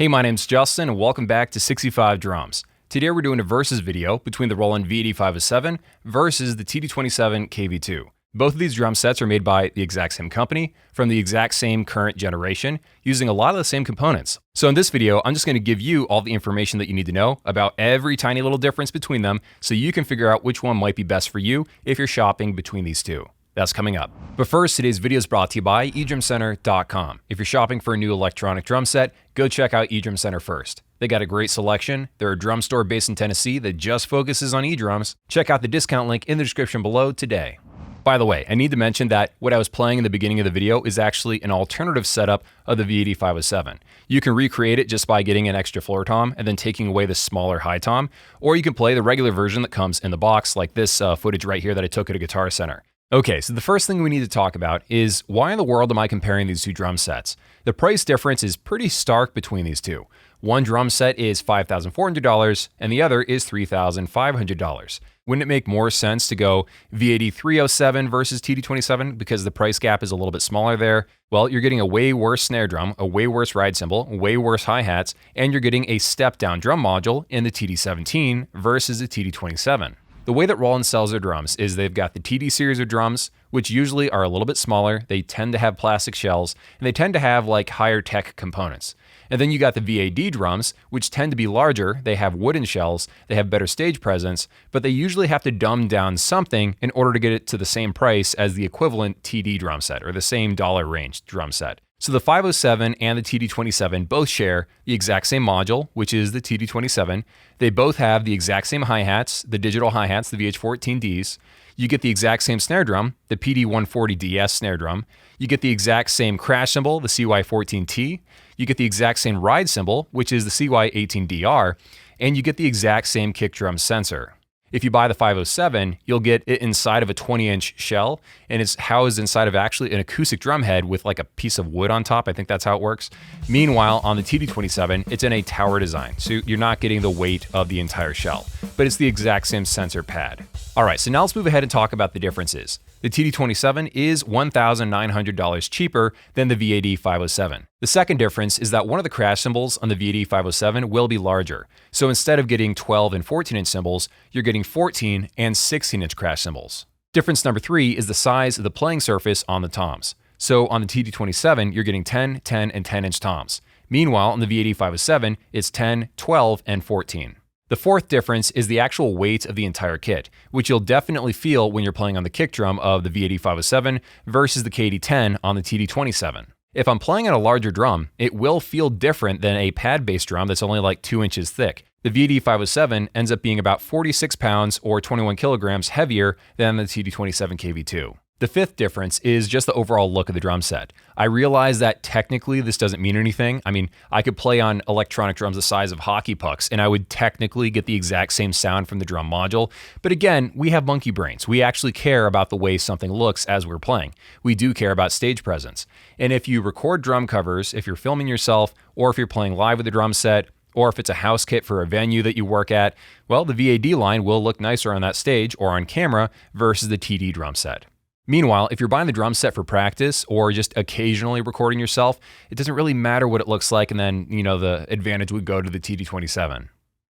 Hey, my name's Justin and welcome back to 65 Drums. Today we're doing a versus video between the Roland VAD507 versus the TD-27KV2. Both of these drum sets are made by the exact same company, from the exact same current generation, using a lot of the same components. So in this video, I'm just going to give you all the information that you need to know about every tiny little difference between them so you can figure out which one might be best for you if you're shopping between these two. That's coming up. But first, today's video is brought to you by EdrumCenter.com. If you're shopping for a new electronic drum set, go check out EdrumCenter first. They got a great selection. They're a drum store based in Tennessee that just focuses on e-drums. Check out the discount link in the description below today. By the way, I need to mention that what I was playing in the beginning of the video is actually an alternative setup of the VAD507. You can recreate it just by getting an extra floor tom and then taking away the smaller high tom, or you can play the regular version that comes in the box, like this footage right here that I took at a Guitar Center. Okay, so the first thing we need to talk about is why in the world am I comparing these two drum sets? The price difference is pretty stark between these two. One drum set is $5,400 and the other is $3,500. Wouldn't it make more sense to go VAD307 versus TD-27 because the price gap is a little bit smaller there? Well, you're getting a way worse snare drum, a way worse ride cymbal, way worse hi-hats, and you're getting a step-down drum module in the TD-17 versus the TD-27. The way that Roland sells their drums is they've got the TD series of drums, which usually are a little bit smaller. They tend to have plastic shells, and they tend to have like higher tech components. And then you got the VAD drums, which tend to be larger. They have wooden shells, they have better stage presence, but they usually have to dumb down something in order to get it to the same price as the equivalent TD drum set, or the same dollar range drum set. So the 507 and the TD-27 both share the exact same module, which is the TD-27. They both have the exact same hi-hats, the digital hi-hats, the VH14Ds. You get the exact same snare drum, the PD-140DS snare drum. You get the exact same crash cymbal, the CY14T. You get the exact same ride cymbal, which is the CY18DR. And you get the exact same kick drum sensor. If you buy the 507, you'll get it inside of a 20-inch shell, and it's housed inside of actually an acoustic drum head with like a piece of wood on top. I think that's how it works. Meanwhile, on the TD-27, it's in a tower design, so you're not getting the weight of the entire shell, but it's the exact same sensor pad. All right, so now let's move ahead and talk about the differences. The TD-27 is $1,900 cheaper than the VAD507. The second difference is that one of the crash cymbals on the VAD507 will be larger. So instead of getting 12 and 14-inch cymbals, you're getting 14 and 16-inch crash cymbals. Difference number 3 is the size of the playing surface on the toms. So on the TD-27, you're getting 10, 10, and 10-inch toms. Meanwhile, on the VAD507, it's 10, 12, and 14. The fourth difference is the actual weight of the entire kit, which you'll definitely feel when you're playing on the kick drum of the VAD507 versus the KD10 on the TD-27. If I'm playing on a larger drum, it will feel different than a pad-based drum that's only like 2 inches thick. The VAD507 ends up being about 46 pounds or 21 kilograms heavier than the TD-27KV2. The fifth difference is just the overall look of the drum set. I realize that technically this doesn't mean anything. I mean, I could play on electronic drums the size of hockey pucks and I would technically get the exact same sound from the drum module. But again, we have monkey brains. We actually care about the way something looks as we're playing. We do care about stage presence. And if you record drum covers, if you're filming yourself, or if you're playing live with a drum set, or if it's a house kit for a venue that you work at, well, the VAD line will look nicer on that stage or on camera versus the TD drum set. Meanwhile, if you're buying the drum set for practice or just occasionally recording yourself, it doesn't really matter what it looks like, and then, the advantage would go to the TD-27.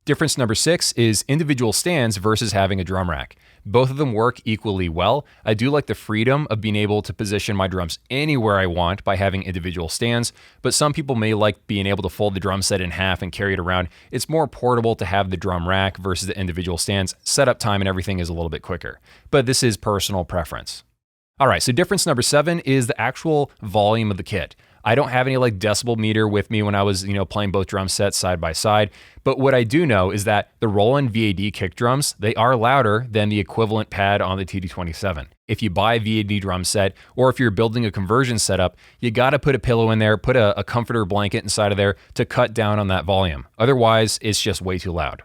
Difference number 6 is individual stands versus having a drum rack. Both of them work equally well. I do like the freedom of being able to position my drums anywhere I want by having individual stands, but some people may like being able to fold the drum set in half and carry it around. It's more portable to have the drum rack versus the individual stands. Setup time and everything is a little bit quicker, but this is personal preference. All right, so difference number 7 is the actual volume of the kit. I don't have any like decibel meter with me when I was, playing both drum sets side by side, but what I do know is that the Roland VAD kick drums, they are louder than the equivalent pad on the TD-27. If you buy a VAD drum set, or if you're building a conversion setup, you gotta put a pillow in there, put a comforter blanket inside of there to cut down on that volume. Otherwise, it's just way too loud.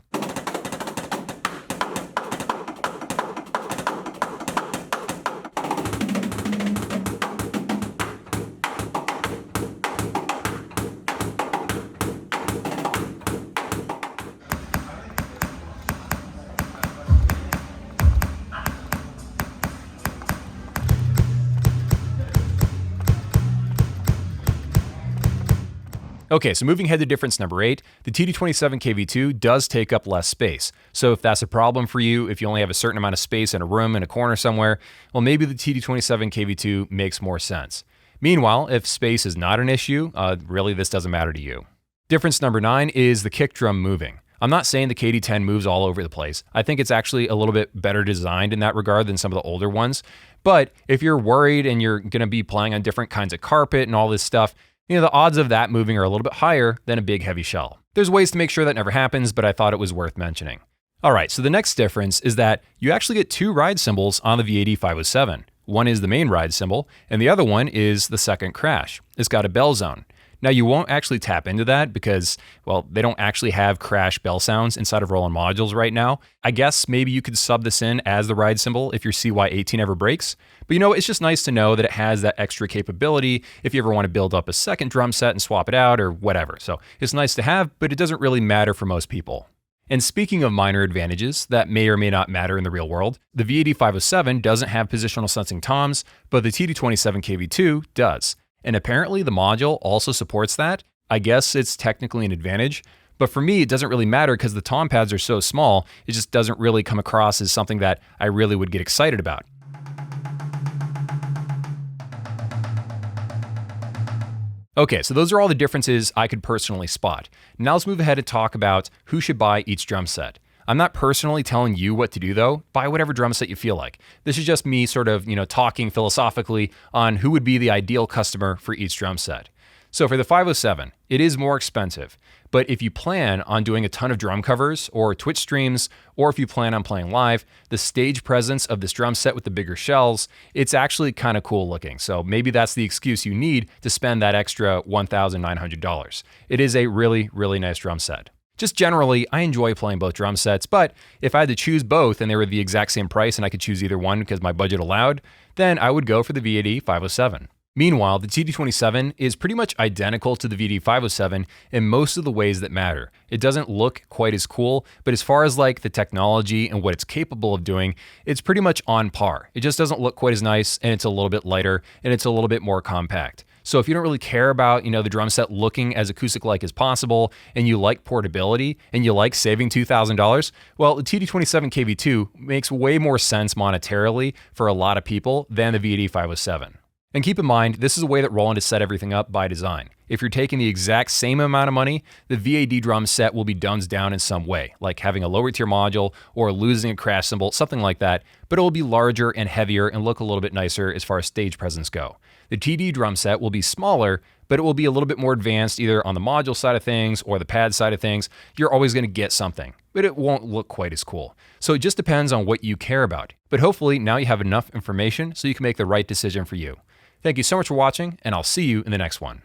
Okay, so moving ahead to difference number 8, the TD-27KV2 does take up less space. So if that's a problem for you, if you only have a certain amount of space in a room in a corner somewhere, well, maybe the TD-27KV2 makes more sense. Meanwhile, if space is not an issue, really this doesn't matter to you. Difference number 9 is the kick drum moving. I'm not saying the KD10 moves all over the place. I think it's actually a little bit better designed in that regard than some of the older ones. But if you're worried and you're going to be playing on different kinds of carpet and all this stuff, the odds of that moving are a little bit higher than a big heavy shell. There's ways to make sure that never happens, but I thought it was worth mentioning. All right, so the next difference is that you actually get 2 ride cymbals on the VAD507. One is the main ride cymbal, and the other one is the second crash. It's got a bell zone. Now, you won't actually tap into that because, well, they don't actually have crash bell sounds inside of Roland modules right now. I guess maybe you could sub this in as the ride cymbal if your CY18 ever breaks. But it's just nice to know that it has that extra capability if you ever want to build up a second drum set and swap it out or whatever. So it's nice to have, but it doesn't really matter for most people. And speaking of minor advantages that may or may not matter in the real world, the VAD507 doesn't have positional sensing toms, but the TD-27KV2 does. And apparently the module also supports that. I guess it's technically an advantage, but for me, it doesn't really matter because the tom pads are so small, it just doesn't really come across as something that I really would get excited about. Okay, so those are all the differences I could personally spot. Now let's move ahead and talk about who should buy each drum set. I'm not personally telling you what to do though. Buy whatever drum set you feel like. This is just me sort of, talking philosophically on who would be the ideal customer for each drum set. So for the 507, it is more expensive, but if you plan on doing a ton of drum covers or Twitch streams, or if you plan on playing live, the stage presence of this drum set with the bigger shells, it's actually kind of cool looking. So maybe that's the excuse you need to spend that extra $1,900. It is a really, really nice drum set. Just generally, I enjoy playing both drum sets, but if I had to choose both and they were the exact same price and I could choose either one because my budget allowed, then I would go for the VAD507. Meanwhile, the TD-27 is pretty much identical to the VAD507 in most of the ways that matter. It doesn't look quite as cool, but as far as like the technology and what it's capable of doing, it's pretty much on par. It just doesn't look quite as nice, and it's a little bit lighter, and it's a little bit more compact. So if you don't really care about, the drum set looking as acoustic-like as possible, and you like portability, and you like saving $2,000, well, the TD-27KV2 makes way more sense monetarily for a lot of people than the VAD507. And keep in mind, this is a way that Roland has set everything up by design. If you're taking the exact same amount of money, the VAD drum set will be dumbed down in some way, like having a lower tier module or losing a crash cymbal, something like that, but it will be larger and heavier and look a little bit nicer as far as stage presence go. The TD drum set will be smaller, but it will be a little bit more advanced either on the module side of things or the pad side of things. You're always going to get something, but it won't look quite as cool. So it just depends on what you care about. But hopefully now you have enough information so you can make the right decision for you. Thank you so much for watching, and I'll see you in the next one.